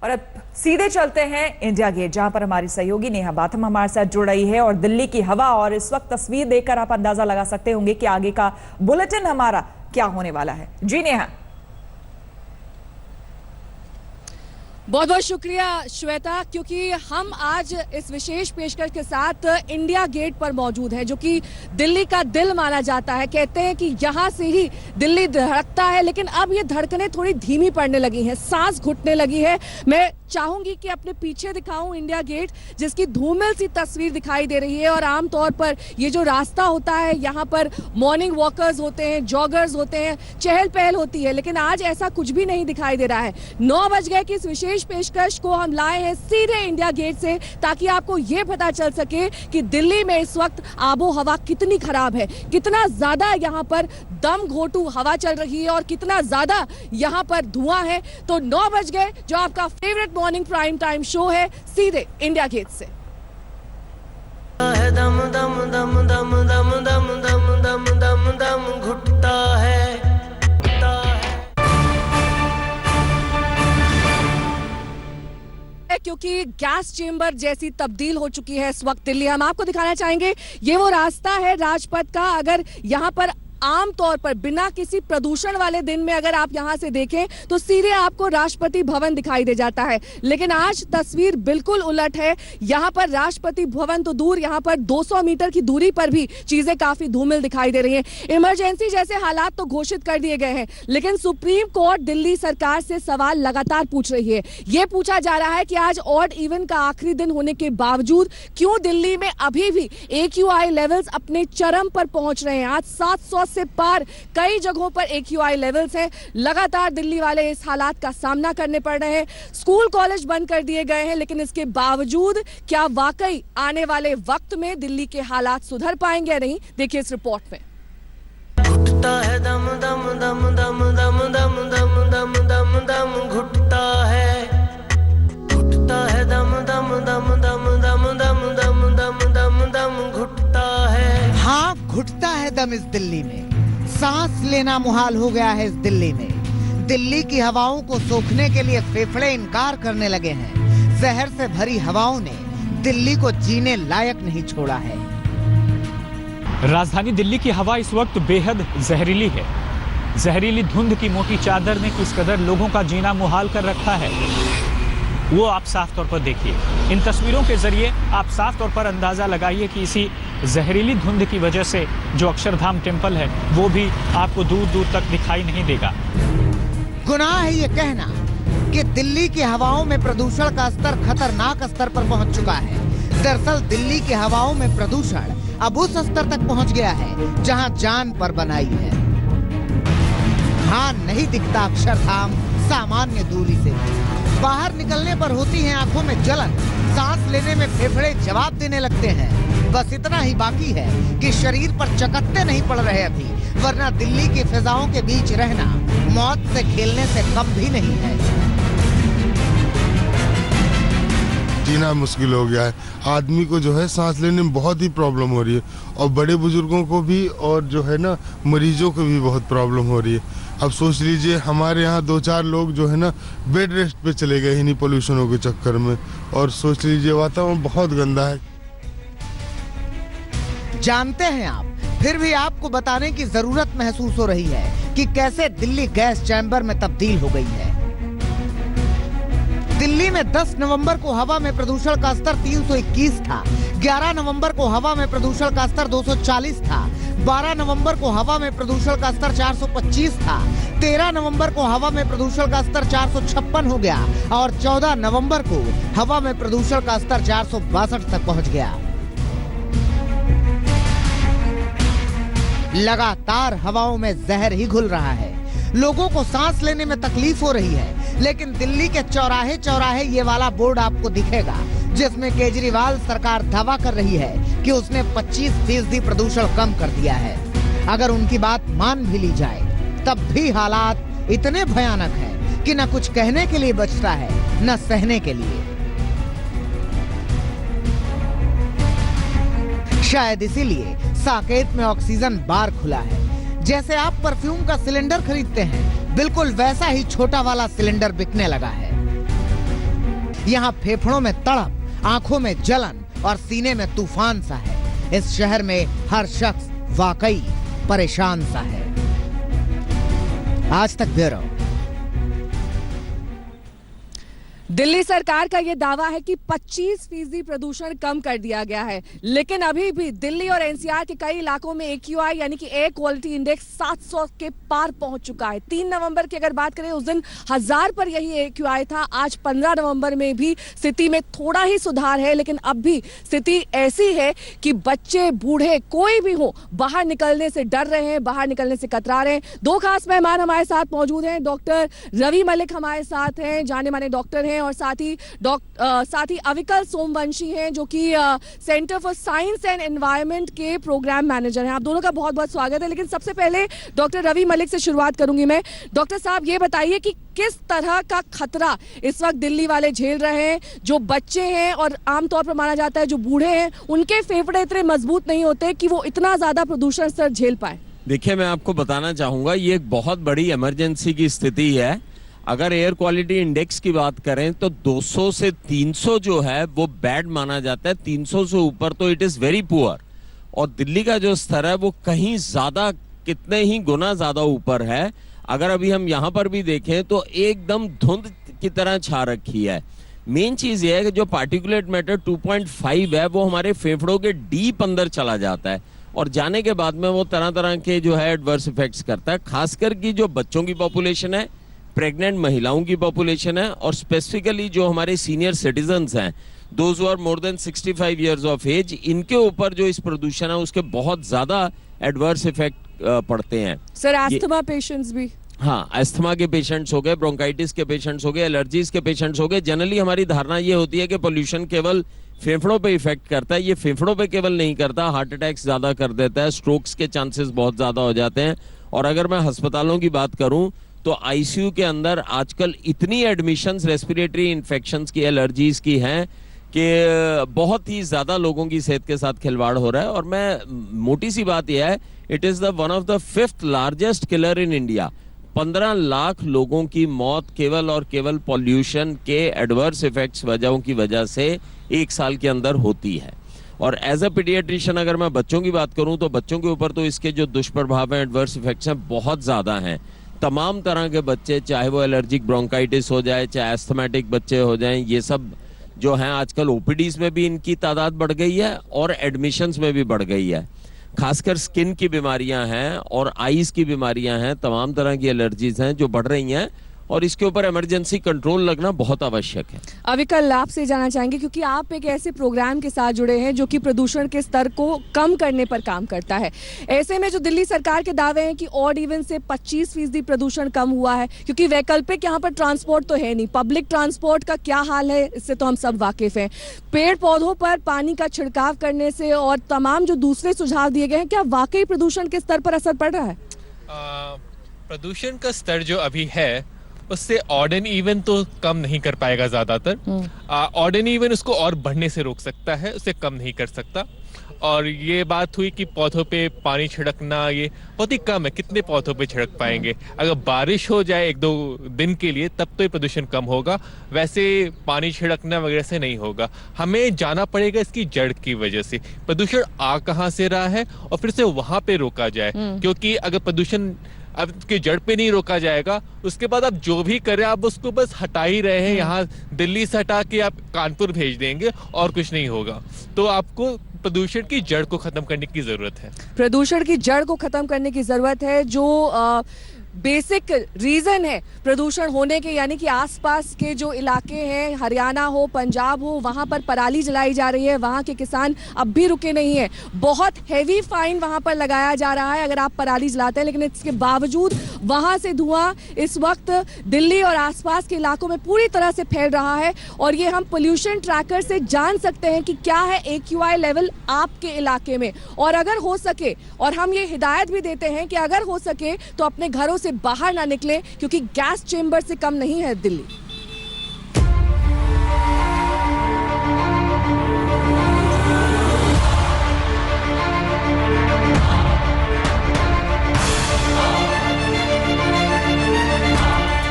और अब सीधे चलते हैं इंडिया गेट, जहां पर हमारी सहयोगी नेहा बाथम हमारे साथ जुड़ रही है। और दिल्ली की हवा और इस वक्त तस्वीर देखकर आप अंदाजा लगा सकते होंगे कि आगे का बुलेटिन हमारा क्या होने वाला है। जी नेहा। बहुत बहुत शुक्रिया श्वेता, क्योंकि हम आज इस विशेष पेशकश के साथ इंडिया गेट पर मौजूद है, जो कि दिल्ली का दिल माना जाता है। कहते हैं कि यहाँ से ही दिल्ली धड़कता है, लेकिन अब ये धड़कनें थोड़ी धीमी पड़ने लगी हैं, सांस घुटने लगी है। मैं चाहूंगी कि अपने पीछे दिखाऊं इंडिया गेट, जिसकी धूमिल सी तस्वीर दिखाई दे रही है। और आमतौर पर ये जो रास्ता होता है, यहाँ पर मॉर्निंग वॉकर्स होते हैं, जॉगर्स होते हैं, चहल पहल होती है, लेकिन आज ऐसा कुछ भी नहीं दिखाई दे रहा है। 9 बज गए कि इस विशेष पेशकश को हम लाए हैं सीधे इंडिया गेट से, ताकि आपको ये पता चल सके कि दिल्ली में इस वक्त आबो हवा कितनी खराब है, कितना ज्यादा यहाँ पर दम घोटू हवा चल रही है और कितना ज्यादा यहाँ पर धुआं है। तो 9 बज गए, जो आपका favourite morning prime time show है, सीधे इंडिया गेट से। दम दम दम दम दम दम दम दम दम दम घुटता है। क्योंकि गैस चेंबर जैसी तब्दील हो चुकी है इस वक्त दिल्ली। हम आपको दिखाना चाहेंगे, ये वो रास्ता है राजपथ का। अगर यहाँ पर आम तौर पर बिना किसी प्रदूषण वाले दिन में अगर आप यहां से देखें तो सीधे आपको राष्ट्रपति भवन दिखाई दे जाता है, लेकिन आज तस्वीर बिल्कुल उलट है। यहां पर राष्ट्रपति भवन तो दूर, यहां पर 200 मीटर की दूरी पर भी चीजें काफी धूमिल दिखाई दे रही हैं। इमरजेंसी जैसे हालात तो घोषित कर दिए गए हैं, लेकिन सुप्रीम कोर्ट दिल्ली सरकार से सवाल लगातार पूछ रही है। यह पूछा जा रहा है कि आज ऑड इवन का आखिरी दिन होने के बावजूद क्यों दिल्ली में अभी भी AQI लेवल्स अपने चरम पर पहुंच रहे हैं। आज 700 से पार कई जगहों पर AQI लेवल्स हैं। लगातार दिल्ली वाले इस हालात का सामना करने पड़ रहे हैं। स्कूल कॉलेज बंद कर दिए गए हैं, लेकिन इसके बावजूद क्या वाकई आने वाले वक्त में दिल्ली के हालात सुधर पाएंगे या नहीं, देखिए इस रिपोर्ट में। घुटता है दम दम दम दम दम दम दम दम दम दम घुटता है। घुटता है दम दम दम दम दम दम दम दम दम दम घुटता है। हाँ, घुटता है दम इस दिल्ली में। सांस लेना मुहाल हो गया है इस दिल्ली में। दिल्ली की हवाओं को सोखने के लिए फेफड़े इनकार करने लगे हैं। जहर से भरी हवाओं ने दिल्ली को जीने लायक नहीं छोड़ा है। राजधानी दिल्ली की हवा इस वक्त बेहद जहरीली है। जहरीली धुंध की मोटी चादर ने किस कदर लोगों का जीना मुहाल कर रखा है, वो आप साफ तौर पर देखिए। इन तस्वीरों के जरिए आप साफ तौर पर अंदाजा लगाइए कि इसी जहरीली धुंध की वजह से जो अक्षरधाम टेम्पल है वो भी आपको दूर दूर तक दिखाई नहीं देगा। गुनाह है ये कहना कि दिल्ली की हवाओं में प्रदूषण का स्तर खतरनाक स्तर पर पहुंच चुका है। दरअसल दिल्ली की हवाओं में प्रदूषण अब उस स्तर तक पहुंच गया है जहां जान पर बनाई है। हाँ, नहीं दिखता अक्षरधाम सामान्य दूरी से। बाहर निकलने पर होती है आंखों में जलन, सांस लेने में फेफड़े जवाब देने लगते हैं। बस इतना ही बाकी है कि शरीर पर चकत्ते नहीं पड़ रहे अभी, वरना दिल्ली की फिजाओं के बीच रहना मौत से खेलने से कम भी नहीं है। जीना मुश्किल हो गया है। आदमी को जो है सांस लेने में बहुत ही प्रॉब्लम हो रही है, और बड़े बुजुर्गों को भी, और जो है ना मरीजों को भी बहुत प्रॉब्लम हो रही है। अब सोच लीजिए, हमारे यहाँ 2-4 लोग जो है ना बेड रेस्ट पे चले गए इन्हीं पोल्यूशनों के चक्कर में। और सोच लीजिए, वातावरण बहुत गंदा है। जानते हैं आप, फिर भी आपको बताने की जरूरत महसूस हो रही है कि कैसे दिल्ली गैस चैम्बर में तब्दील हो गई है। दिल्ली में 10 नवंबर को हवा में प्रदूषण का स्तर 321 था। 11 नवंबर को हवा में प्रदूषण का स्तर 240 था। 12 नवंबर को हवा में प्रदूषण का स्तर 425 था। 13 नवंबर को हवा में प्रदूषण का स्तर 456 हो गया और 14 नवंबर को हवा में प्रदूषण का स्तर 462 तक पहुंच गया। लगातार हवाओं में जहर ही घुल रहा है। लोगों को सांस लेने में तकलीफ हो रही है, लेकिन दिल्ली के चौराहे चौराहे ये वाला बोर्ड आपको दिखेगा, जिसमें केजरीवाल सरकार दावा कर रही है कि उसने 25% प्रदूषण कम कर दिया है। अगर उनकी बात मान भी ली जाए, तब भी हालात इतने भयानक हैं कि न कुछ कहने के लिए बचता है, न सहने के लिए। शायद इसीलिए साकेत में ऑक्सीजन बार खुला है। जैसे आप परफ्यूम का सिलेंडर खरीदते हैं, बिल्कुल वैसा ही छोटा वाला सिलेंडर बिकने लगा है। यहाँ फेफड़ों में तड़प, आंखों में जलन और सीने में तूफान सा है। इस शहर में हर शख्स वाकई परेशान सा है। आज तक ब्यूरो। दिल्ली सरकार का यह दावा है कि 25% प्रदूषण कम कर दिया गया है, लेकिन अभी भी दिल्ली और एनसीआर के कई इलाकों में AQI यानी कि एयर क्वालिटी इंडेक्स 700 के पार पहुंच चुका है। 3 नवंबर की अगर बात करें उस दिन 1000 पर यही AQI था। आज 15 नवंबर में भी स्थिति में थोड़ा ही सुधार है, लेकिन अब भी स्थिति ऐसी है कि बच्चे बूढ़े कोई भी हो बाहर निकलने से डर रहे हैं, बाहर निकलने से कतरा रहे हैं। 2 खास मेहमान हमारे साथ मौजूद हैं। डॉक्टर रवि मलिक हमारे साथ हैं, जाने माने डॉक्टर हैं, और साथ ही अविकल सोमवंशी हैं जो कि centre for science and environment के प्रोग्राम मैनेजर हैं। आप दोनों का बहुत बहुत स्वागत है। लेकिन सबसे पहले डॉक्टर रवि मलिक से शुरुआत करूंगी मैं। डॉक्टर साहब, ये बताइए कि किस तरह का खतरा इस वक्त दिल्ली वाले झेल रहे हैं। जो बच्चे हैं और आमतौर पर माना जाता है जो बूढ़े हैं, उनके फेफड़े इतने मजबूत नहीं होते कि वो इतना ज्यादा प्रदूषण स्तर झेल पाए। देखिए, मैं आपको बताना चाहूंगा, ये एक बहुत बड़ी इमरजेंसी की स्थिति है। अगर एयर क्वालिटी इंडेक्स की बात करें तो 200 से 300 जो है वो बैड माना जाता है। 300 से ऊपर तो इट इज वेरी पुअर। और दिल्ली का जो स्तर है वो कहीं ज्यादा, कितने ही गुना ज्यादा ऊपर है। अगर अभी हम यहाँ पर भी देखें तो एकदम धुंध की तरह छा रखी है। मेन चीज ये है कि जो पार्टिकुलेट मैटर 2.5 है वो हमारे फेफड़ों के डीप अंदर चला जाता है, और जाने के बाद में वो तरह तरह के जो है एडवर्स इफेक्ट्स करता है। खासकर की जो बच्चों की पॉपुलेशन है, प्रेग्नेंट महिलाओं की पॉपुलेशन है, और स्पेसिफिकली जो हमारे सीनियर सिटीजन्स हैं, those who are more than 65 years of age, इनके ऊपर जो इस प्रदूषण है उसके बहुत ज्यादा एडवर्स इफेक्ट पड़ते हैं। सर, अस्थमा पेशेंट्स भी? हाँ, अस्थमा के पेशेंट्स हो गए, ब्रोंकाइटिस के पेशेंट्स हो गए, एलर्जीज के पेशेंट्स हो गए। जनरली हमारी धारणा ये होती है कि पोल्यूशन केवल फेफड़ों पे इफेक्ट करता है। ये फेफड़ों पे केवल नहीं करता, हार्ट अटैक्स ज्यादा कर देता है, स्ट्रोक्स के चांसेस बहुत ज्यादा हो जाते हैं। और अगर मैं अस्पतालों की बात करूं तो आईसीयू के अंदर आजकल इतनी एडमिशंस रेस्पिरेटरी इन्फेक्शंस की, एलर्जीज की हैं कि बहुत ही ज्यादा लोगों की सेहत के साथ खिलवाड़ हो रहा है। और मैं मोटी सी बात यह है, it is the one of the 5th largest killer in India. 15 lakh लोगों की मौत केवल और केवल पॉल्यूशन के एडवर्स इफेक्ट्स वजहों की वजह से 1 साल के अंदर होती है। और एज अ पीडियाट्रिशियन अगर मैं बच्चों की बात करूं तो बच्चों के ऊपर तो इसके जो दुष्प्रभाव हैं, एडवर्स इफेक्ट्स हैं, बहुत ज्यादा हैं। तमाम तरह के बच्चे, चाहे वो एलर्जिक ब्रोंकाइटिस हो जाए, चाहे एस्थमेटिक बच्चे हो जाएं, ये सब जो हैं आजकल ओपीडीज में भी इनकी तादाद बढ़ गई है और एडमिशंस में भी बढ़ गई है। खासकर स्किन की बीमारियां हैं और आईज की बीमारियां हैं, तमाम तरह की एलर्जीज हैं जो बढ़ रही हैं, और इसके ऊपर इमरजेंसी कंट्रोल लगना बहुत आवश्यक है। अविकल, आपसे जानना चाहेंगे क्योंकि आप एक ऐसे प्रोग्राम के साथ जुड़े हैं जो कि प्रदूषण के स्तर को कम करने पर काम करता है। ऐसे में जो दिल्ली सरकार के दावे हैं कि ऑड इवन से 25% प्रदूषण कम हुआ है, क्योंकि वैकल्पिक यहाँ पर ट्रांसपोर्ट तो है नहीं। पब्लिक ट्रांसपोर्ट का क्या हाल है इससे तो हम सब वाकिफ हैं। पेड़ पौधों पर पानी का छिड़काव करने से और तमाम जो दूसरे सुझाव दिए गए हैं, क्या वाकई प्रदूषण के स्तर पर असर पड़ रहा है? प्रदूषण का स्तर जो अभी है उससे ऑड एंड इवन तो कम नहीं कर पाएगा ज्यादातर। ऑड एंड इवन उसको और बढ़ने से रोक सकता है, उसे कम नहीं कर सकता। और ये बात हुई कि पौधों पे पानी छिड़कना, ये बहुत ही कम है। कितने पौधों पे छिड़क पाएंगे? अगर बारिश हो जाए 1-2 दिन के लिए तब तो ये प्रदूषण कम होगा, वैसे पानी छिड़कना वगैरह से नहीं होगा। हमें जाना पड़ेगा इसकी जड़ की वजह से, प्रदूषण आ कहाँ से रहा है और फिर से वहां पे रोका जाए। क्योंकि अगर प्रदूषण अब उसकी जड़ पे नहीं रोका जाएगा, उसके बाद आप जो भी करें आप उसको बस हटा ही रहे हैं। यहाँ दिल्ली से हटा के आप कानपुर भेज देंगे और कुछ नहीं होगा। तो आपको प्रदूषण की जड़ को खत्म करने की जरूरत है। प्रदूषण की जड़ को खत्म करने की जरूरत है। जो बेसिक रीजन है प्रदूषण होने के, यानी कि आसपास के जो इलाके हैं, हरियाणा हो, पंजाब हो, वहां पर पराली जलाई जा रही है, वहां के किसान अब भी रुके नहीं है। बहुत हैवी फाइन वहां पर लगाया जा रहा है अगर आप पराली जलाते हैं, लेकिन इसके बावजूद वहां से धुआं इस वक्त दिल्ली और आसपास के इलाकों में पूरी तरह से फैल रहा है। और ये हम पोल्यूशन ट्रैकर से जान सकते हैं कि क्या है AQI लेवल आपके इलाके में। और अगर हो सके, और हम ये हिदायत भी देते हैं कि अगर हो सके तो अपने घरों से बाहर ना निकले, क्योंकि गैस चेंबर से कम नहीं है दिल्ली।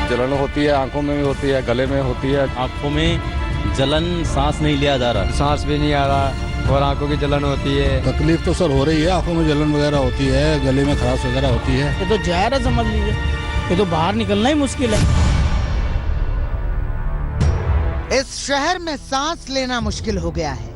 जलन होती है, आंखों में भी होती है, गले में होती है। आंखों में जलन, सांस नहीं लिया जा रहा, सांस भी नहीं आ रहा और आंखों की जलन होती है। तकलीफ तो सर हो रही है, आंखों में जलन वगैरह होती है, गले में खराश वगैरह होती है। ये तो जहर है, समझ लीजिए, ये तो बाहर निकलना ही मुश्किल है। इस शहर में सांस लेना मुश्किल हो गया है।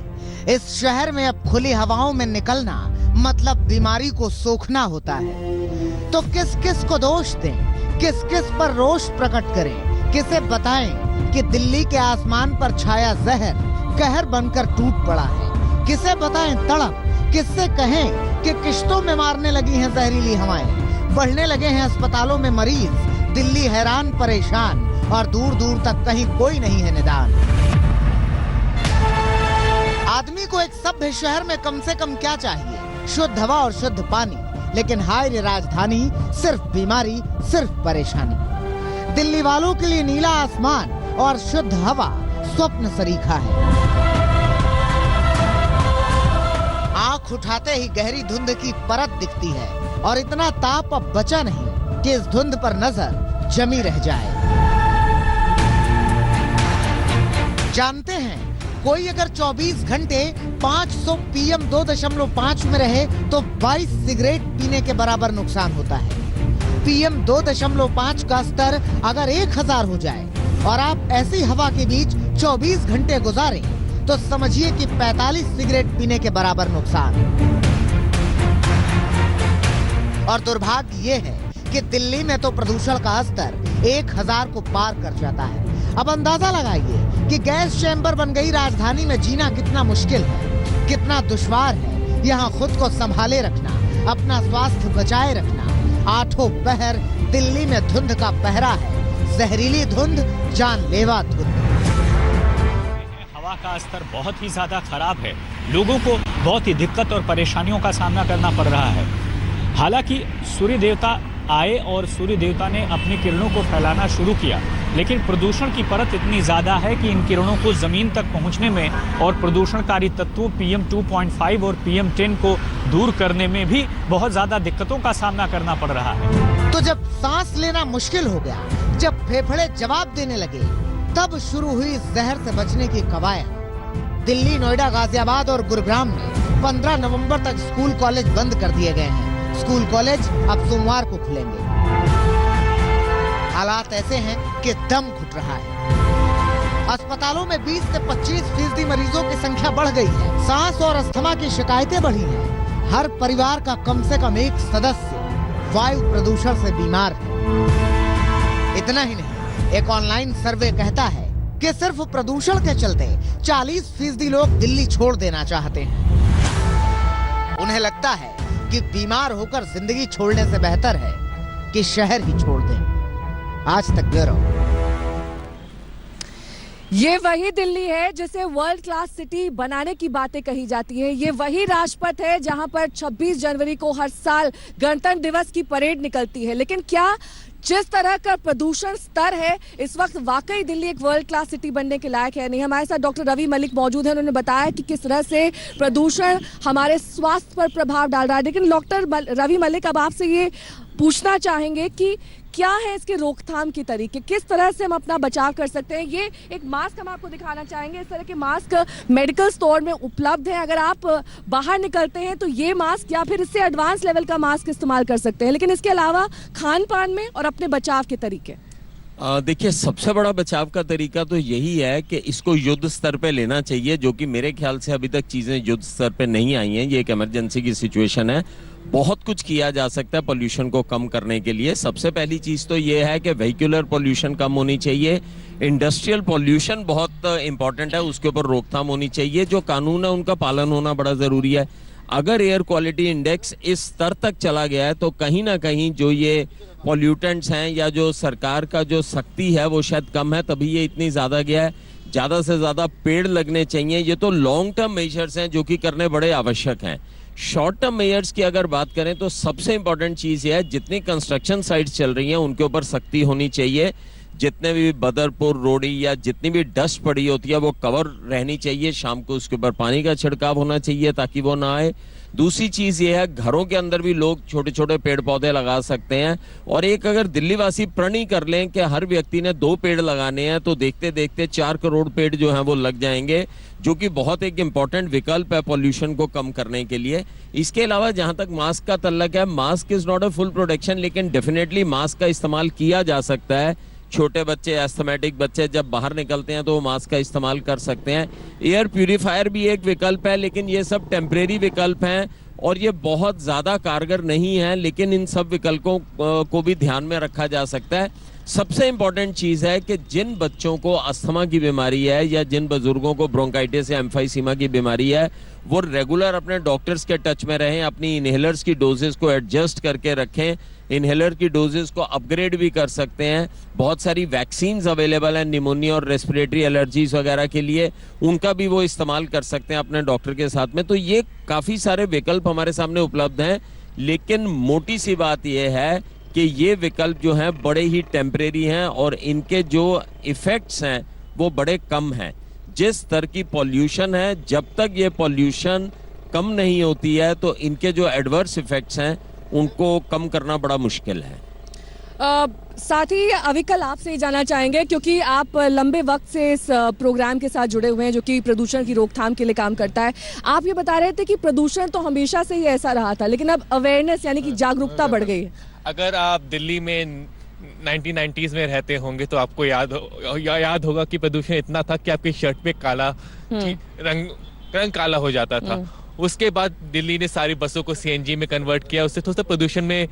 इस शहर में अब खुली हवाओं में निकलना मतलब बीमारी को सोखना होता है। तो किस किस को दोष दें, किस किस पर रोष प्रकट करें, किसे बताएं कि दिल्ली के आसमान पर छाया जहर कहर बनकर टूट पड़ा है। किसे बताएं तड़प, किससे कहें कि किश्तों में मारने लगी हैं जहरीली हवाएं, बढ़ने लगे हैं अस्पतालों में मरीज, दिल्ली हैरान परेशान और दूर दूर तक कहीं कोई नहीं है निदान। आदमी को एक सभ्य शहर में कम से कम क्या चाहिए? शुद्ध हवा और शुद्ध पानी। लेकिन हाय रे राजधानी, सिर्फ बीमारी, सिर्फ परेशानी। दिल्ली वालों के लिए नीला आसमान और शुद्ध हवा स्वप्न सरीखा है। आंख उठाते ही गहरी धुंध की परत दिखती है और इतना ताप अब बचा नहीं कि इस धुंध पर नजर जमी रह जाए। जानते हैं, कोई अगर 24 घंटे 500 PM 2.5 में रहे तो 22 सिगरेट पीने के बराबर नुकसान होता है। PM 2.5 का स्तर अगर 1000 हो जाए और आप ऐसी हवा के बीच 24 घंटे गुजारें तो समझिए कि 45 सिगरेट पीने के बराबर नुकसान। और दुर्भाग्य ये है कि दिल्ली में तो प्रदूषण का स्तर 1000 को पार कर जाता है। अब अंदाजा लगाइए कि गैस चैम्बर बन गई राजधानी में जीना कितना मुश्किल है, कितना दुश्वार है। यहाँ खुद को संभाले रखना, अपना स्वास्थ्य बचाए रखना। आठों पहर दिल्ली में धुंध का पहरा है, जहरीली धुंध, जानलेवा धुंध। हवा का स्तर बहुत ही ज्यादा खराब है, लोगों को बहुत ही दिक्कत और परेशानियों का सामना करना पड़ रहा है। हालांकि सूर्य देवता आए और सूर्य देवता ने अपनी किरणों को फैलाना शुरू किया, लेकिन प्रदूषण की परत इतनी ज्यादा है कि इन किरणों को जमीन तक पहुंचने में और प्रदूषणकारी तत्वों PM 2.5 और PM 10 को दूर करने में भी बहुत ज्यादा दिक्कतों का सामना करना पड़ रहा है। तो जब सांस लेना मुश्किल हो गया, जब फेफड़े जवाब देने लगे, तब शुरू हुई जहर से बचने की कवायद। दिल्ली, नोएडा, गाजियाबाद और गुरुग्राम में 15 नवंबर तक स्कूल कॉलेज बंद कर दिए गए हैं। स्कूल कॉलेज अब सोमवार को खुलेंगे। हालात ऐसे हैं कि दम घुट रहा है। अस्पतालों में 20 से 25% मरीजों की संख्या बढ़ गई है। सांस और अस्थमा की शिकायतें बढ़ी हैं। हर परिवार का कम से कम एक सदस्य वायु प्रदूषण से बीमार है। इतना ही नहीं, एक ऑनलाइन सर्वे कहता है कि सिर्फ प्रदूषण के चलते 40% लोग दिल्ली छोड़ देना चाहते हैं। उन्हें लगता है कि बीमार होकर जिंदगी छोड़ने से बेहतर है कि शहर ही छोड़ दें। आज तक ब्यूरो। ये वही दिल्ली है जिसे वर्ल्ड क्लास सिटी बनाने की बातें कही जाती है। ये वही राजपथ है जहां पर 26 जनवरी को हर साल गणतंत्र दिवस की परेड निकलती है। लेकिन क्या जिस तरह का प्रदूषण स्तर है इस वक्त वाकई दिल्ली एक वर्ल्ड क्लास सिटी बनने के लायक है? नहीं। हमारे साथ डॉक्टर रवि मलिक मौजूद हैं। उन्होंने बताया कि किस तरह से प्रदूषण हमारे स्वास्थ्य पर प्रभाव डाल रहा है। लेकिन डॉक्टर रवि मलिक, अब आपसे ये पूछना चाहेंगे कि क्या है इसके रोकथाम के तरीके, किस तरह से हम अपना बचाव कर सकते हैं? ये एक मास्क हम आपको दिखाना चाहेंगे। इस तरह के मास्क मेडिकल स्टोर में उपलब्ध है। अगर आप बाहर निकलते हैं तो ये मास्क या फिर इससे एडवांस लेवल का मास्क इस्तेमाल कर सकते हैं। लेकिन इसके अलावा खान पान में और अपने बचाव के तरीके। देखिए, सबसे बड़ा बचाव का तरीका तो यही है कि इसको युद्ध स्तर पे लेना चाहिए, जो कि मेरे ख्याल से अभी तक चीजें युद्ध स्तर पे नहीं आई हैं। ये एक इमरजेंसी की सिचुएशन है। बहुत कुछ किया जा सकता है पोल्यूशन को कम करने के लिए। सबसे पहली चीज तो ये है कि व्हीक्यूलर पोल्यूशन कम होनी चाहिए। इंडस्ट्रियल पोल्यूशन बहुत इंपॉर्टेंट है, उसके ऊपर रोकथाम होनी चाहिए। जो कानून है उनका पालन होना बड़ा जरूरी है। अगर एयर क्वालिटी इंडेक्स इस स्तर तक चला गया है तो कहीं ना कहीं जो ये पॉल्यूटेंट्स हैं या जो सरकार का जो सख्ती है वो शायद कम है, तभी ये इतनी ज्यादा गया है। ज्यादा से ज्यादा पेड़ लगने चाहिए। ये तो लॉन्ग टर्म मेजर्स हैं जो कि करने बड़े आवश्यक हैं। शॉर्ट टर्म मेजर्स की अगर बात करें तो सबसे इंपॉर्टेंट चीज ये है, जितनी कंस्ट्रक्शन साइट्स चल रही हैं उनके ऊपर सख्ती होनी चाहिए। जितने भी बदरपुर, रोड़ी या जितनी भी डस्ट पड़ी होती है वो कवर रहनी चाहिए। शाम को उसके ऊपर पानी का छिड़काव होना चाहिए ताकि वो ना आए। दूसरी चीज ये है, घरों के अंदर भी लोग छोटे छोटे पेड़ पौधे लगा सकते हैं। और एक अगर दिल्ली वासी प्रण ही कर लें कि हर व्यक्ति ने 2 पेड़ लगाने हैं, तो देखते देखते 4 करोड़ पेड़ जो हैं वो लग जाएंगे, जो कि बहुत एक इंपॉर्टेंट विकल्प है पॉल्यूशन को कम करने के लिए। इसके अलावा जहां तक मास्क का तल्लक है, mask is not a full protection, लेकिन डेफिनेटली मास्क का इस्तेमाल किया जा सकता है। छोटे बच्चे, एस्थमेटिक बच्चे जब बाहर निकलते हैं तो वो मास्क का इस्तेमाल कर सकते हैं। एयर प्यूरिफायर भी एक विकल्प है, लेकिन ये सब टेम्परेरी विकल्प हैं और ये बहुत ज़्यादा कारगर नहीं है, लेकिन इन सब विकल्पों को भी ध्यान में रखा जा सकता है। सबसे इंपॉर्टेंट चीज़ है कि जिन बच्चों को अस्थमा की बीमारी है या जिन बुजुर्गों को ब्रोंकाइटिस या एम्फाइसीमा की बीमारी है, वो रेगुलर अपने डॉक्टर्स के टच में रहें, अपनी इनहेलर्स की डोजेस को एडजस्ट करके रखें। इनहेलर की डोजेस को अपग्रेड भी कर सकते हैं। बहुत सारी वैक्सीन्स अवेलेबल हैं निमोनिया और रेस्पिरेटरी एलर्जीज वगैरह के लिए, उनका भी वो इस्तेमाल कर सकते हैं अपने डॉक्टर के साथ में। तो ये काफ़ी सारे विकल्प हमारे सामने उपलब्ध हैं, लेकिन मोटी सी बात यह है कि ये विकल्प जो हैं बड़े ही टेम्परेरी हैं और इनके जो इफ़ेक्ट्स हैं वो बड़े कम हैं। जिस स्तर की पॉल्यूशन है, जब तक ये पॉल्यूशन कम नहीं होती है तो इनके जो एडवर्स इफ़ेक्ट्स हैं उनको कम करना बड़ा मुश्किल है। साथ ही अविकल आपसे ये जानना चाहेंगे, क्योंकि आप लंबे वक्त से इस प्रोग्राम के साथ जुड़े हुए हैं जो कि प्रदूषण की रोकथाम के लिए काम करता है। आप ये बता रहे थे कि प्रदूषण तो हमेशा से ही ऐसा रहा था, लेकिन अब अवेयरनेस यानी कि जागरूकता बढ़ गई है। अगर आप दिल्ली में 1990s में रहते होंगे तो आपको याद होगा कि प्रदूषण इतना था कि आपकी शर्ट पे काला रंग काला हो जाता था। उसके बाद दिल्ली ने सारी बसों को सीएनजी में कन्वर्ट किया, उससे थोड़ा सा प्रदूषण में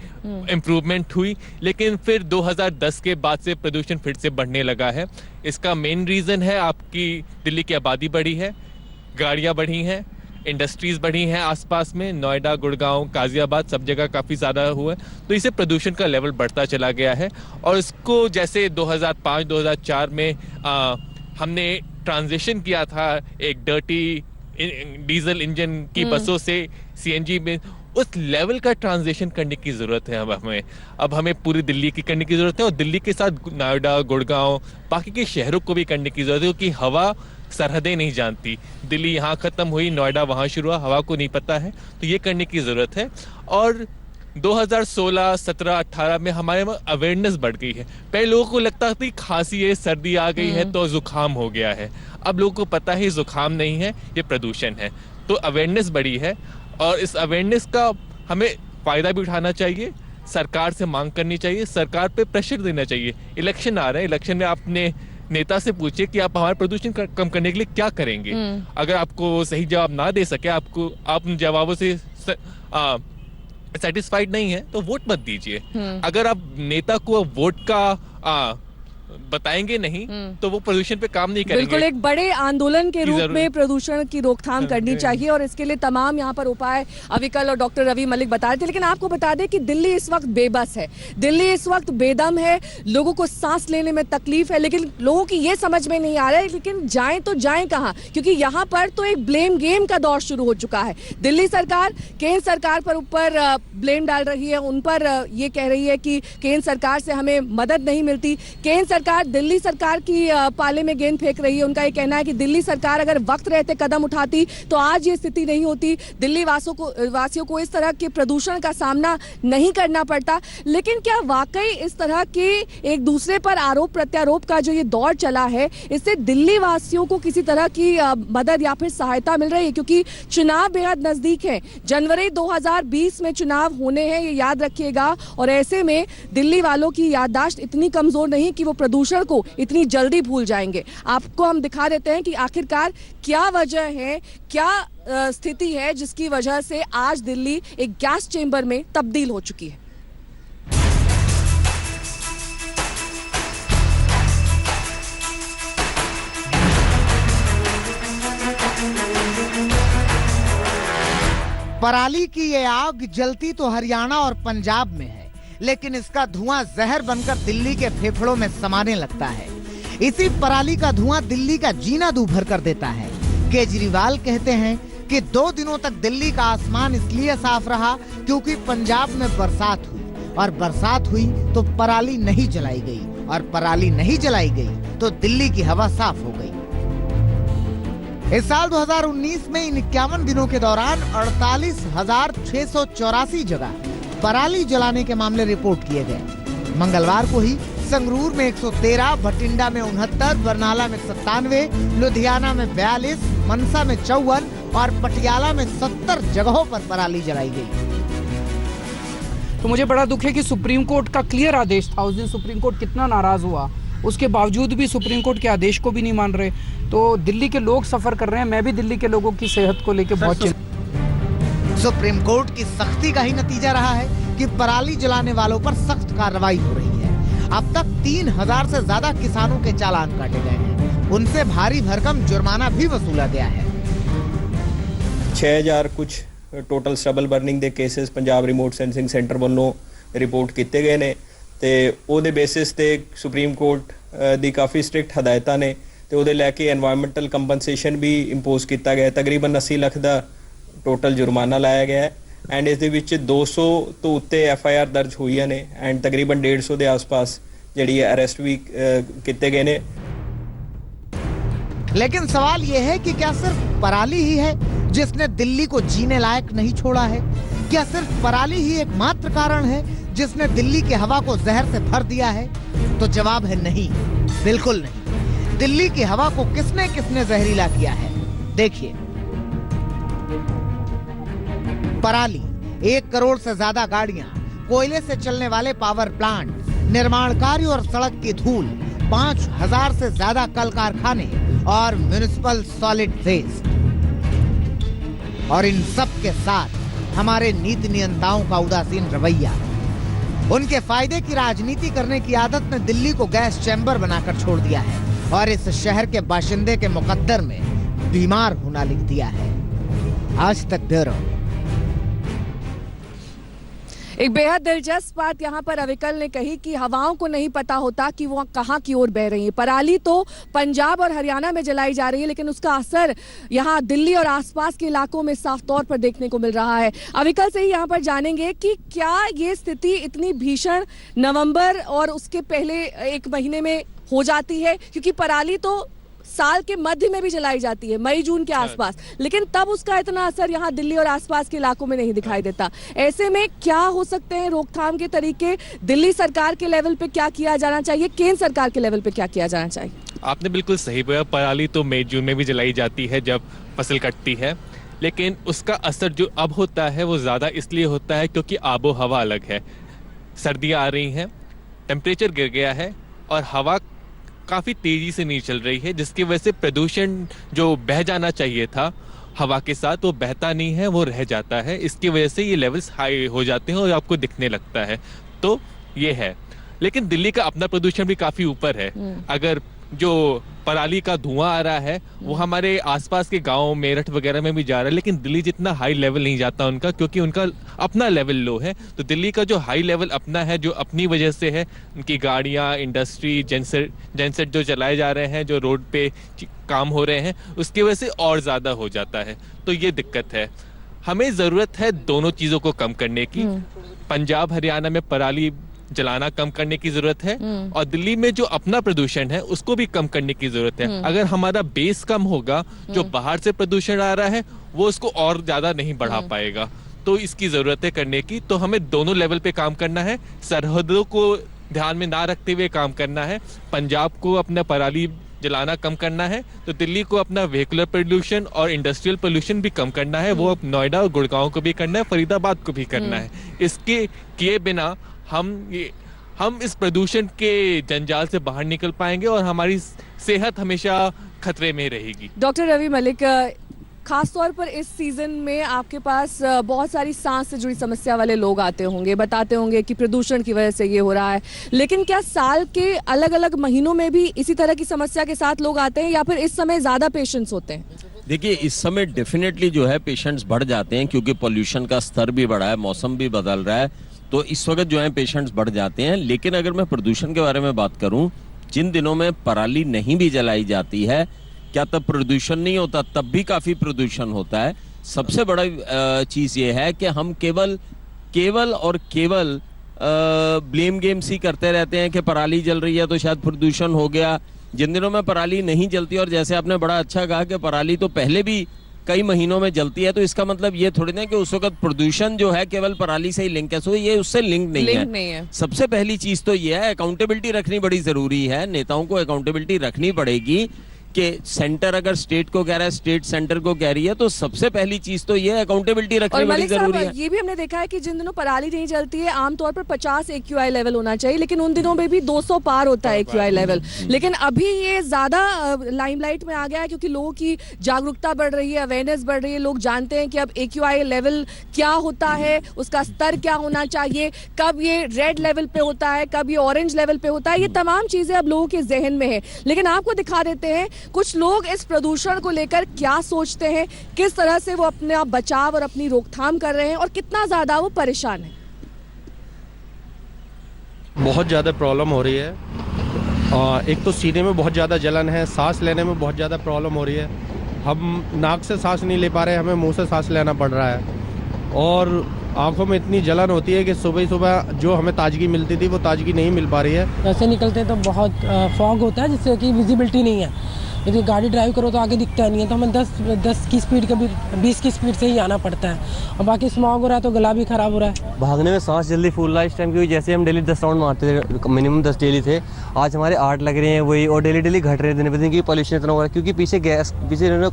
इम्प्रूवमेंट हुई, लेकिन फिर 2010 के बाद से प्रदूषण फिर से बढ़ने लगा है। इसका मेन रीज़न है आपकी दिल्ली की आबादी बढ़ी है, गाड़ियाँ बढ़ी हैं, इंडस्ट्रीज बढ़ी हैं आसपास में, नोएडा, गुड़गांव, गाजियाबाद सब जगह काफ़ी ज़्यादा हुआ है, तो इससे प्रदूषण का लेवल बढ़ता चला गया है। और इसको जैसे 2005-2004 में हमने ट्रांजिशन किया था एक डर्टी डीजल इंजन की बसों से सीएनजी में, उस लेवल का ट्रांजिशन करने की ज़रूरत है। अब हमें पूरी दिल्ली की करने की ज़रूरत है और दिल्ली के साथ नोएडा, गुड़गांव, बाकी के शहरों को भी करने की ज़रूरत है, क्योंकि हवा सरहदें नहीं जानती। दिल्ली यहाँ ख़त्म हुई, नोएडा वहाँ शुरू हुआ, हवा को नहीं पता है, तो ये करने की ज़रूरत है। और 2016, 17, 18 में हमारे में अवेयरनेस बढ़ गई है। पहले लोगों को लगता था कि खांसी है, सर्दी आ गई है तो जुकाम हो गया है। अब लोगों को पता है जुकाम नहीं है, ये प्रदूषण है। तो अवेयरनेस बढ़ी है और इस अवेयरनेस का हमें फ़ायदा भी उठाना चाहिए, सरकार से मांग करनी चाहिए, सरकार पे प्रेशर देना चाहिए। इलेक्शन आ रहे हैं, इलेक्शन में आपने नेता से पूछे कि आप हमारे प्रदूषण कम करने के लिए क्या करेंगे। अगर आपको सही जवाब ना दे सके, आप उन जवाबों से सेटिस्फाइड नहीं है तो वोट मत दीजिए। अगर आप नेता को वोट का बताएंगे नहीं तो वो प्रदूषण पे काम नहीं करेंगे। बिल्कुल, एक बड़े आंदोलन के रूप में प्रदूषण की रोकथाम करनी चाहिए और इसके लिए तमाम यहाँ पर उपाय अविकल और डॉक्टर रवि मलिक बता रहे थे। लेकिन आपको बता दें कि दिल्ली इस वक्त बेबस है, दिल्ली इस वक्त बेदम है, लोगों को सांस लेने में तकलीफ है, लेकिन लोगों की ये समझ में नहीं आ रहा है लेकिन जाएं तो जाएं कहाँ, क्योंकि यहाँ पर तो एक ब्लेम गेम का दौर शुरू हो चुका है। दिल्ली सरकार केंद्र सरकार पर ऊपर ब्लेम डाल रही है, उन पर ये कह रही है कि केंद्र सरकार से हमें मदद नहीं मिलती। केंद्र सरकार दिल्ली सरकार की पाले में गेंद फेंक रही है। उनका ये कहना है कि दिल्ली सरकार अगर वक्त रहते कदम उठाती तो आज ये स्थिति नहीं होती, दिल्ली वासियों को इस तरह के प्रदूषण का सामना नहीं करना पड़ता। लेकिन क्या वाकई इस तरह के एक दूसरे पर आरोप प्रत्यारोप का जो ये दौर चला है, इससे दिल्ली वासियों को किसी तरह की मदद या फिर सहायता मिल रही है? क्योंकि चुनाव बेहद नजदीक है, जनवरी 2020 में चुनाव होने हैं, ये याद रखिएगा। और ऐसे में दिल्ली वालों की याददाश्त इतनी कमजोर नहीं कि वो प्रदूषण को इतनी जल्दी भूल जाएंगे। आपको हम दिखा देते हैं कि आखिरकार क्या वजह है, क्या स्थिति है जिसकी वजह से आज दिल्ली एक गैस चेंबर में तब्दील हो चुकी है। पराली की ये आग जलती तो हरियाणा और पंजाब में है, लेकिन इसका धुआं जहर बनकर दिल्ली के फेफड़ों में समाने लगता है। इसी पराली का धुआं दिल्ली का जीना दूभर कर देता है। केजरीवाल कहते हैं कि 2 दिनों तक दिल्ली का आसमान इसलिए साफ रहा क्योंकि पंजाब में बरसात हुई, और बरसात हुई तो पराली नहीं जलाई गई। और पराली नहीं जलाई गई तो दिल्ली की हवा साफ हो गई। इस साल 2019 में इन 51 दिनों के दौरान 48,684 जगह पराली जलाने के मामले रिपोर्ट किए गए। मंगलवार को ही संगरूर में 113, भटिंडा में 69, बरनाला में 97, लुधियाना में 42, मनसा में 54 और पटियाला में 70 जगहों पर पराली जलाई गई। तो मुझे बड़ा दुख है कि सुप्रीम कोर्ट का क्लियर आदेश था, उस दिन सुप्रीम कोर्ट कितना नाराज हुआ, उसके बावजूद भी सुप्रीम कोर्ट के आदेश को भी नहीं मान रहे। तो दिल्ली के लोग सफर कर रहे हैं, मैं भी दिल्ली के लोगों की सेहत को लेकर बहुत चिंतित। सुप्रीम कोर्ट की सख्ती का ही नतीजा रहा है कि पराली जलाने वालों पर सख्त कार्रवाई हो रही है। अब तक 3000 से ज्यादा किसानों के चालान काटे गए हैं, उनसे भारी भरकम जुर्माना भी वसूला गया है। 6000 कुछ टोटल स्टबल बर्निंग ਦੇ cases Punjab remote sensing centre ਵੱਲੋਂ ਰਿਪੋਰਟ ਕੀਤੇ ਗਏ ਨੇ ਤੇ ਉਹਦੇ ਬੇਸਿਸ ਤੇ ਸੁਪਰੀਮ ਕੋਰਟ ਦੀ ਕਾਫੀ ਸਟ੍ਰਿਕਟ ਹਦਾਇਤਾਂ ਨੇ ਤੇ ਉਹਦੇ ਲੈ ਕੇ এনवायरमेंटल ਕੰਪਨਸੇਸ਼ਨ ਵੀ ਇੰਪੋਜ਼ ਕੀਤਾ ਗਿਆ। ਤਕਰੀਬਨ 80 ਲੱਖ ਦਾ ਟੋਟਲ ਜੁਰਮਾਨਾ ਲਾਇਆ ਗਿਆ ਹੈ ਐਂਡ ਇਸ ਦੇ ਵਿੱਚ 200 ਤੋਂ ਉੱਤੇ FIR ਦਰਜ ਹੋਈਆਂ ਨੇ ਐਂਡ ਤਕਰੀਬਨ 150 ਦੇ ਆਸ-ਪਾਸ ਜਿਹੜੀ ਅਰੈਸਟ ਵੀ ਕੀਤੇ ਗਏ ਨੇ। लेकिन सवाल यह है कि क्या सिर्फ पराली ही है जिसने दिल्ली को जीने लायक नहीं छोड़ा है? क्या सिर्फ पराली ही एकमात्र कारण है जिसने दिल्ली की हवा को जहर से भर दिया है? तो जवाब है नहीं, बिल्कुल नहीं। दिल्ली की हवा को किसने किसने जहरीला किया है? देखिए, पराली, 1 करोड़ से ज्यादा गाड़ियां, कोयले से चलने वाले पावर प्लांट, निर्माण कार्य और सड़क की धूल, 5000 से ज्यादा कल कारखाने और म्युनिसिपल सॉलिड वेस्ट। और इन सब के साथ हमारे नीति नियंताओं का उदासीन रवैया, उनके फायदे की राजनीति करने की आदत ने दिल्ली को गैस चैम्बर बनाकर छोड़ दिया है और इस शहर के बाशिंदे के मुकद्दर में बीमार होना लिख दिया है। आज तक ब्यूरो। एक बेहद दिलचस्प बात यहाँ पर अविकल ने कही कि हवाओं को नहीं पता होता कि वो कहाँ की ओर बह रही है। पराली तो पंजाब और हरियाणा में जलाई जा रही है, लेकिन उसका असर यहाँ दिल्ली और आसपास के इलाकों में साफ तौर पर देखने को मिल रहा है। अविकल से ही यहाँ पर जानेंगे कि क्या ये स्थिति इतनी भीषण नवंबर और उसके पहले 1 महीने में हो जाती है, क्योंकि पराली तो साल के मध्य में भी जलाई जाती है, मई जून के आसपास, लेकिन तब उसका इतना असर यहाँ दिल्ली और आसपास के इलाकों में नहीं दिखाई देता। ऐसे में क्या हो सकते हैं रोकथाम के तरीके? दिल्ली सरकार के लेवल पे क्या किया जाना चाहिए, केंद्र सरकार के लेवल पे क्या किया जाना चाहिए? आपने बिल्कुल सही बोला, पराली तो मई जून में भी जलाई जाती है जब फसल कटती है, लेकिन उसका असर जो अब होता है वो ज़्यादा इसलिए होता है क्योंकि आबो हवा अलग है। सर्दियाँ आ रही हैं, टेम्परेचर गिर गया है और हवा काफ़ी तेज़ी से नहीं चल रही है, जिसकी वजह से प्रदूषण जो बह जाना चाहिए था हवा के साथ वो बहता नहीं है, वो रह जाता है। इसकी वजह से ये लेवल्स हाई हो जाते हैं और आपको दिखने लगता है। तो ये है, लेकिन दिल्ली का अपना प्रदूषण भी काफ़ी ऊपर है। अगर जो पराली का धुआं आ रहा है वो हमारे आसपास के गांव मेरठ वगैरह में भी जा रहा है, लेकिन दिल्ली जितना हाई लेवल नहीं जाता उनका, क्योंकि उनका अपना लेवल लो है। तो दिल्ली का जो हाई लेवल अपना है, जो अपनी वजह से है, उनकी गाड़ियां, इंडस्ट्री, जेनसेट जो चलाए जा रहे हैं, जो रोड पे काम हो रहे हैं, उसकी वजह से और ज़्यादा हो जाता है। तो ये दिक्कत है। हमें ज़रूरत है दोनों चीज़ों को कम करने की। पंजाब हरियाणा में पराली जलाना कम करने की जरूरत है और दिल्ली में जो अपना प्रदूषण है उसको भी कम करने की जरूरत है। अगर हमारा बेस कम होगा, जो बाहर से प्रदूषण आ रहा है वो उसको और ज्यादा नहीं बढ़ा पाएगा। तो इसकी जरूरत है करने की। तो हमें दोनों लेवल पे काम करना है, सरहदों को ध्यान में ना रखते हुए काम करना है। पंजाब को अपना पराली जलाना कम करना है, तो दिल्ली को अपना व्हीकुलर पोल्यूशन और इंडस्ट्रियल पोल्यूशन भी कम करना है। वो नोएडा और गुड़गांव को भी करना है, फरीदाबाद को भी करना है। इसके किए बिना हम इस प्रदूषण के जंजाल से बाहर निकल पाएंगे और हमारी सेहत हमेशा खतरे में रहेगी। डॉक्टर रवि मलिक, खासतौर पर इस सीजन में आपके पास बहुत सारी सांस से जुड़ी समस्या वाले लोग आते होंगे, बताते होंगे कि प्रदूषण की वजह से ये हो रहा है, लेकिन क्या साल के अलग अलग महीनों में भी इसी तरह की समस्या के साथ लोग आते हैं या फिर इस समय ज्यादा पेशेंट्स होते हैं? देखिए, इस समय डेफिनेटली जो है पेशेंट्स बढ़ जाते हैं, क्योंकि पोल्यूशन का स्तर भी बढ़ा है, मौसम भी बदल रहा है, तो इस वक्त जो है पेशेंट्स बढ़ जाते हैं। लेकिन अगर मैं प्रदूषण के बारे में बात करूं, जिन दिनों में पराली नहीं भी जलाई जाती है, क्या तब प्रदूषण नहीं होता? तब भी काफी प्रदूषण होता है। सबसे बड़ा चीज ये है कि हम केवल और केवल ब्लेम गेम्स ही करते रहते हैं कि पराली जल रही है तो शायद प्रदूषण हो गया। जिन दिनों में पराली नहीं जलती, और जैसे आपने बड़ा अच्छा कहा कि पराली तो पहले भी कई महीनों में जलती है, तो इसका मतलब ये थोड़ी ना कि उस वक्त प्रदूषण जो है केवल पराली से ही लिंक है। सो ये उससे लिंक नहीं है। सबसे पहली चीज तो ये है, अकाउंटेबिलिटी रखनी बड़ी जरूरी है। नेताओं को अकाउंटेबिलिटी रखनी पड़ेगी कि सेंटर अगर स्टेट को कह रहा है, स्टेट सेंटर को कह रही है, तो सबसे पहली चीज तो ये अकाउंटेबिलिटी रखनी बड़ी जरूरी है। ये भी हमने देखा है कि जिन दिनों पराली नहीं जलती है आमतौर पर 50 AQI लेवल होना चाहिए, लेकिन उन दिनों में भी 200 पार होता है AQI लेवल। लेकिन अभी ये ज्यादा लाइमलाइट में आ गया है क्योंकि लोगों की जागरूकता बढ़ रही है, अवेयरनेस बढ़ रही है। लोग जानते हैं कि अब AQI लेवल क्या होता है, उसका स्तर क्या होना चाहिए, कब ये रेड लेवल पे होता है, कब ये ऑरेंज लेवल पे होता है। ये तमाम चीजें अब लोगों के जहन में है। लेकिन आपको दिखा देते हैं कुछ लोग इस प्रदूषण को लेकर क्या सोचते हैं, किस तरह से वो अपना बचाव और अपनी रोकथाम कर रहे हैं और कितना ज्यादा वो परेशान है। बहुत ज़्यादा प्रॉब्लम हो रही है। एक तो सीने में बहुत ज़्यादा जलन है, सांस लेने में बहुत ज़्यादा प्रॉब्लम हो रही है। हम नाक से सांस नहीं ले पा रहे, हमें मुंह से सांस लेना पड़ रहा है। और आंखों में इतनी जलन होती है कि सुबह सुबह जो हमें ताजगी मिलती थी वो ताजगी नहीं मिल पा रही है। ऐसे निकलते हैं तो बहुत फॉग होता है जिससे कि विजिबिलिटी नहीं है। यदि गाड़ी ड्राइव करो तो आगे दिखता नहीं है, तो हमें 10 की स्पीड कभी 20 की स्पीड से ही आना पड़ता है। और बाकी स्मॉग हो रहा है तो गला भी खराब हो रहा है। भागने में सांस जल्दी फूल रहा है इस टाइम, क्योंकि जैसे हम डेली 10 राउंड मारते थे, मिनिमम 10 डेली थे, आज हमारे 8 लग रहे हैं वही, और डेली घट रहे हैं दिन ब दिन, क्योंकि पॉल्यूशन इतना हो रहा है। क्योंकि पीछे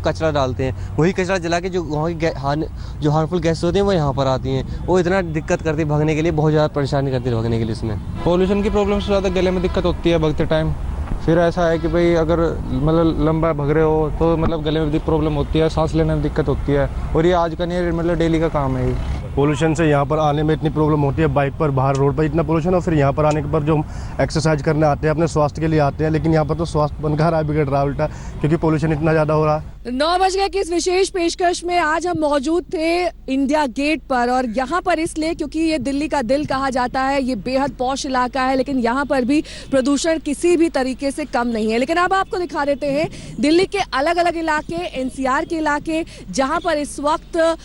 कचरा डालते हैं, वही कचरा जला के जो वहाँ की जो हार्मफुल गैस होती हैं वो यहाँ पर आती हैं। वो इतना दिक्कत करती है भागने के लिए, बहुत ज़्यादा परेशानी करती है भागने के लिए। इसमें पॉल्यूशन की प्रॉब्लम से ज़्यादा गले में दिक्कत होती है भागते टाइम। फिर ऐसा है कि भाई अगर मतलब लंबा भाग रहे हो तो मतलब गले में प्रॉब्लम होती है, सांस लेने में दिक्कत होती है। और ये आज का नहीं, मतलब डेली का काम है ये। पोल्यूशन से यहाँ पर आने में इतनी प्रॉब्लम होती है, बाइक पर बाहर रोड पर इतना पोल्यूशन, और फिर यहाँ पर आने के बाद जो हम एक्सरसाइज करने आते हैं अपने स्वास्थ्य के लिए आते हैं, लेकिन यहाँ पर तो स्वास्थ्य बनकर रहा है, बिगड़ रहा है उल्टा, क्योंकि पोल्यूशन इतना ज़्यादा हो रहा है। 9 बज गए की इस विशेष पेशकश में आज हम मौजूद थे इंडिया गेट पर, और यहाँ पर इसलिए क्योंकि ये दिल्ली का दिल कहा जाता है, ये बेहद पॉश इलाका है, लेकिन यहाँ पर भी प्रदूषण किसी भी तरीके से कम नहीं है। लेकिन अब आपको दिखा देते हैं दिल्ली के अलग अलग इलाके, NCR के इलाके, जहाँ पर इस वक्त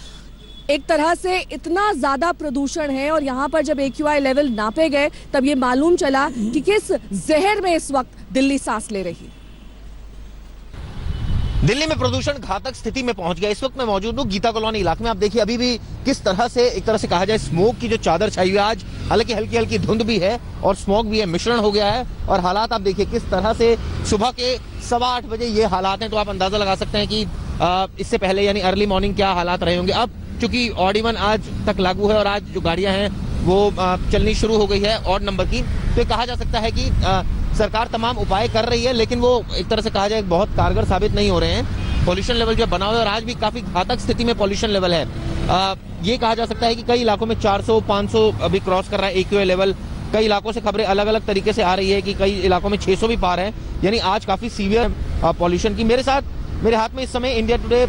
एक तरह से इतना ज्यादा प्रदूषण है। और यहाँ पर जब AQI लेवल नापे गए तब ये मालूम चला कि किस जहर में इस वक्त दिल्ली सांस ले रही है। दिल्ली में प्रदूषण घातक स्थिति में पहुंच गया। इस वक्त मैं मौजूद हूँ गीता कॉलोनी इलाके में। आप देखिए अभी भी किस तरह से, एक तरह से कहा जाए, स्मोक की जो चादर छाई हुई है। आज हालांकि हल्की हल्की धुंध भी है और स्मोक भी है, मिश्रण हो गया है। और हालात आप देखिए किस तरह से, सुबह के 8:15 बजे ये हालात हैं, तो आप अंदाजा लगा सकते हैं कि इससे पहले यानी अर्ली मॉर्निंग क्या हालात रहे होंगे। अब चूंकि ऑड इवन आज तक लागू है और आज जो गाड़ियां हैं वो चलनी शुरू हो गई है ऑड नंबर की, तो ये कहा जा सकता है कि सरकार तमाम उपाय कर रही है, लेकिन वो एक तरह से कहा जाए बहुत कारगर साबित नहीं हो रहे हैं। पॉल्यूशन लेवल जो बना हुआ है और आज भी काफी घातक स्थिति में पॉल्यूशन लेवल है। ये कहा जा सकता है कि कई इलाकों में 400-500 अभी क्रॉस कर रहा है AQI लेवल। कई इलाकों से खबरें अलग अलग तरीके से आ रही है कि कई इलाकों में 600 भी पार है, यानी आज काफी सीवियर पॉल्यूशन की। मेरे हाथ में इस समय India today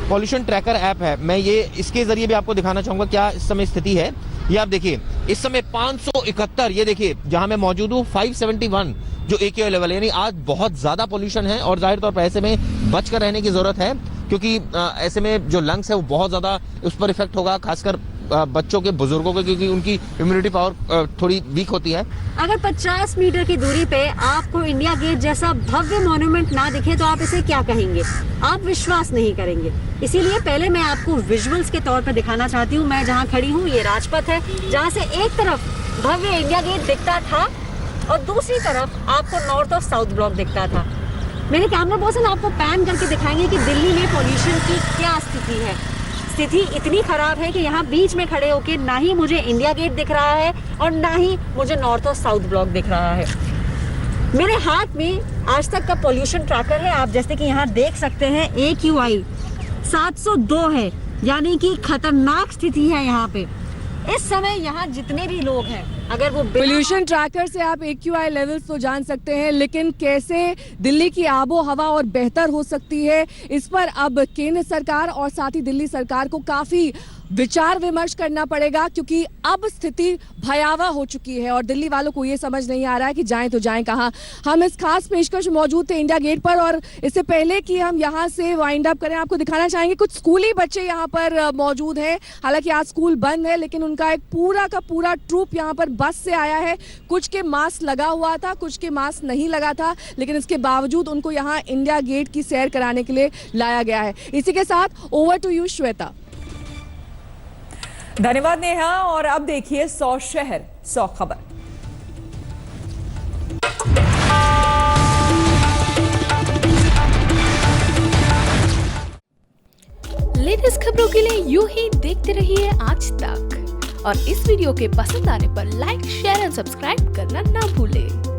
pollution tracker app है। मैं ये इसके जरिए भी आपको दिखाना चाहूंगा क्या इस समय स्थिति है। ये आप देखिए इस समय 571, ये देखिए जहां मैं मौजूद हूँ 571 जो AQI लेवल है, यानी आज बहुत ज्यादा पॉल्यूशन है। और जाहिर तौर पर ऐसे में बचकर रहने की जरूरत है, क्योंकि ऐसे में जो लंग्स है वो बहुत ज्यादा उस पर इफेक्ट होगा, खासकर बच्चों के, बुजुर्गों के, क्योंकि उनकी इम्यूनिटी पावर थोड़ी वीक होती है। अगर 50 मीटर की दूरी पे आपको इंडिया गेट जैसा भव्य मॉन्यूमेंट ना दिखे तो आप इसे क्या कहेंगे? आप विश्वास नहीं करेंगे। इसीलिए पहले मैं आपको विजुअल्स के तौर पर दिखाना चाहती हूँ। मैं जहाँ खड़ी हूँ ये राजपथ है, जहाँ से एक तरफ भव्य इंडिया गेट दिखता था और दूसरी तरफ आपको नॉर्थ और साउथ ब्लॉक दिखता था। मेरे कैमरा पर्सन आपको पैन करके दिखाएंगे कि दिल्ली में पॉल्यूशन की क्या स्थिति है। स्थिति इतनी खराब है कि यहाँ बीच में खड़े होके ना ही मुझे इंडिया गेट दिख रहा है और ना ही मुझे नॉर्थ और साउथ ब्लॉक दिख रहा है। मेरे हाथ में आज तक का पॉल्यूशन ट्रैकर है। आप जैसे कि यहाँ देख सकते हैं AQI 702 है, यानी कि खतरनाक स्थिति है यहाँ पे। इस समय यहाँ जितने भी लोग हैं, अगर वो पोल्यूशन ट्रैकर से आप AQI लेवल्स तो जान सकते हैं, लेकिन कैसे दिल्ली की आबो हवा और बेहतर हो सकती है, इस पर अब केंद्र सरकार और साथ ही दिल्ली सरकार को काफी विचार विमर्श करना पड़ेगा, क्योंकि अब स्थिति भयावह हो चुकी है और दिल्ली वालों को ये समझ नहीं आ रहा है कि जाएं तो जाएं कहां। हम इस खास पेशकश मौजूद थे इंडिया गेट पर, और इससे पहले कि हम यहां से वाइंड अप करें, आपको दिखाना चाहेंगे कुछ स्कूली बच्चे यहां पर मौजूद हैं। हालांकि आज स्कूल बंद है, लेकिन उनका एक पूरा का पूरा ट्रूप यहां पर बस से आया है। कुछ के मास्क लगा हुआ था, कुछ के मास्क नहीं लगा था, लेकिन इसके बावजूद उनको यहां इंडिया गेट की सैर कराने के लिए लाया गया है। इसी के साथ ओवर टू यू श्वेता। धन्यवाद नेहा। और अब देखिए 100 शहर 100 खबर। लेटेस्ट खबरों के लिए यूं ही देखते रहिए आज तक, और इस वीडियो के पसंद आने पर लाइक, शेयर एंड सब्सक्राइब करना ना भूलें।